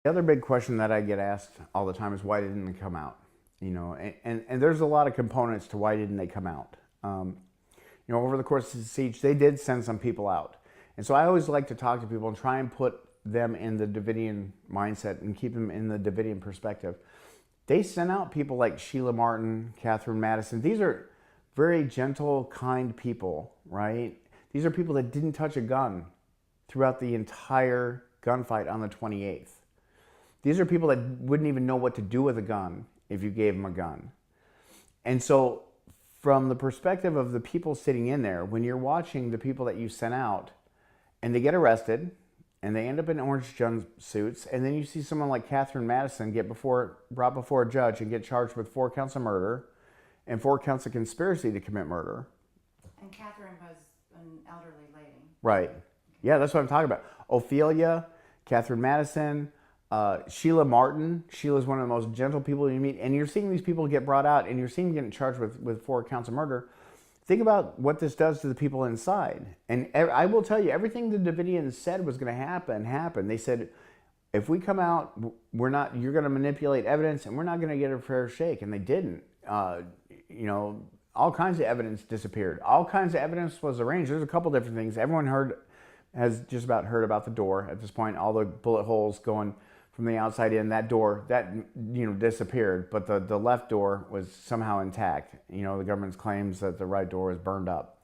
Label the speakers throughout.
Speaker 1: The other big question that I get asked all the time is why didn't they come out? And there's a lot of components to why didn't they come out. Over the course of the siege, they did send some people out. And so I always like to talk to people and try and put them in the Davidian mindset and keep them in the Davidian perspective. They sent out people like Sheila Martin, Catherine Madison. These are very gentle, kind people, right? These are people that didn't touch a gun throughout the entire gunfight on the 28th. These are people that wouldn't even know what to do with a gun if you gave them a gun. And so from the perspective of the people sitting in there, when you're watching the people that you sent out and they get arrested and they end up in orange jumpsuits, and then you see someone like Catherine Madison get brought before a judge and get charged with 4 counts of murder and 4 counts of conspiracy to commit murder.
Speaker 2: And Catherine was an elderly lady.
Speaker 1: Right. Yeah, that's what I'm talking about. Ophelia, Catherine Madison, Sheila Martin. Sheila's one of the most gentle people you meet. And you're seeing these people get brought out and you're seeing them getting charged with 4 counts of murder. Think about what this does to the people inside. And I will tell you, everything the Davidians said was going to happen. They said, if we come out, you're going to manipulate evidence and we're not going to get a fair shake. And they didn't. All kinds of evidence disappeared. All kinds of evidence was arranged. There's a couple different things. Everyone has just about heard about the door at this point. All the bullet holes going from the outside in. That door, disappeared. But the left door was somehow intact. The government's claims that the right door was burned up.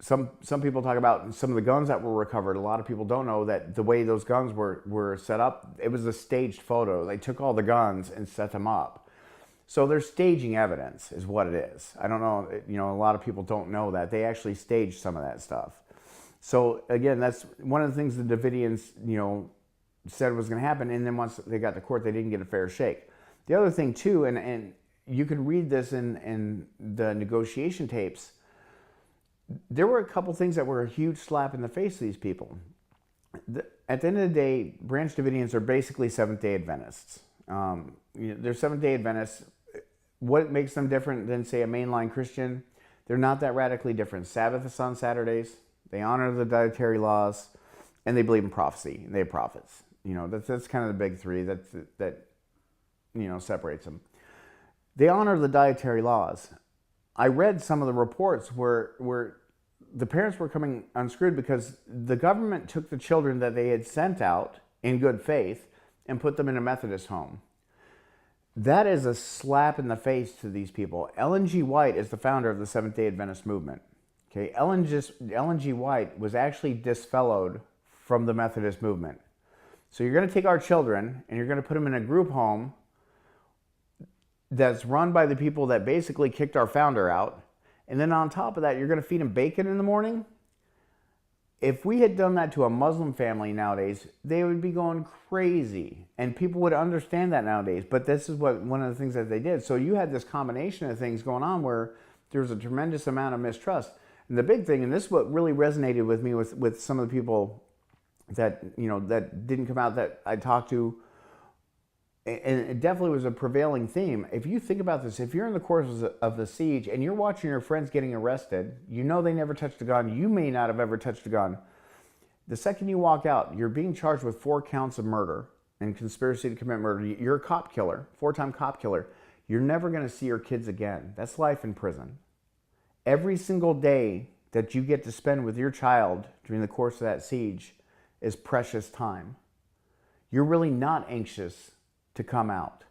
Speaker 1: Some people talk about some of the guns that were recovered. A lot of people don't know that the way those guns were set up, it was a staged photo. They took all the guns and set them up. So they're staging evidence is what it is. I don't know, a lot of people don't know that. They actually staged some of that stuff. So again, that's one of the things the Davidians, said was going to happen. And then once they got to court, they didn't get a fair shake. The other thing too, and you can read this in the negotiation tapes, there were a couple things that were a huge slap in the face to these people. At the end of the day, Branch Davidians are basically Seventh-day Adventists. They're Seventh-day Adventists. What makes them different than, say, a mainline Christian? They're not that radically different. Sabbath is on Saturdays. They honor the dietary laws, and they believe in prophecy. They have prophets. That's kind of the big three that separates them. They honor the dietary laws. I read some of the reports where the parents were coming unscrewed because the government took the children that they had sent out in good faith and put them in a Methodist home. That is a slap in the face to these people. Ellen G. White is the founder of the Seventh-day Adventist movement. Okay, Ellen G. White was actually disfellowed from the Methodist movement. So you're going to take our children and you're going to put them in a group home that's run by the people that basically kicked our founder out. And then on top of that, you're going to feed them bacon in the morning? If we had done that to a Muslim family nowadays, they would be going crazy. And people would understand that nowadays. But this is one of the things that they did. So you had this combination of things going on where there was a tremendous amount of mistrust. And the big thing, and this is what really resonated with me with some of the people that, that didn't come out that I talked to, and it definitely was a prevailing theme. If you think about this, if you're in the course of the siege and you're watching your friends getting arrested, they never touched a gun, you may not have ever touched a gun. The second you walk out, you're being charged with 4 counts of murder and conspiracy to commit murder. You're a cop killer, 4-time cop killer. You're never going to see your kids again. That's life in prison. Every single day that you get to spend with your child during the course of that siege is precious time. You're really not anxious to come out.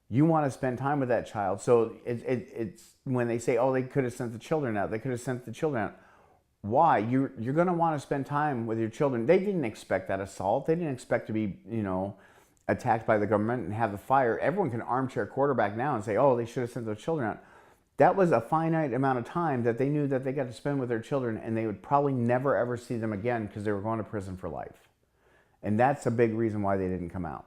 Speaker 1: You want to spend time with that child. So it's when they say, oh, they could have sent the children out. They could have sent the children out. Why? You're going to want to spend time with your children. They didn't expect that assault. They didn't expect to be, attacked by the government and have the fire. Everyone can armchair quarterback now and say, oh, they should have sent their children out. That was a finite amount of time that they knew that they got to spend with their children, and they would probably never ever see them again because they were going to prison for life. And that's a big reason why they didn't come out.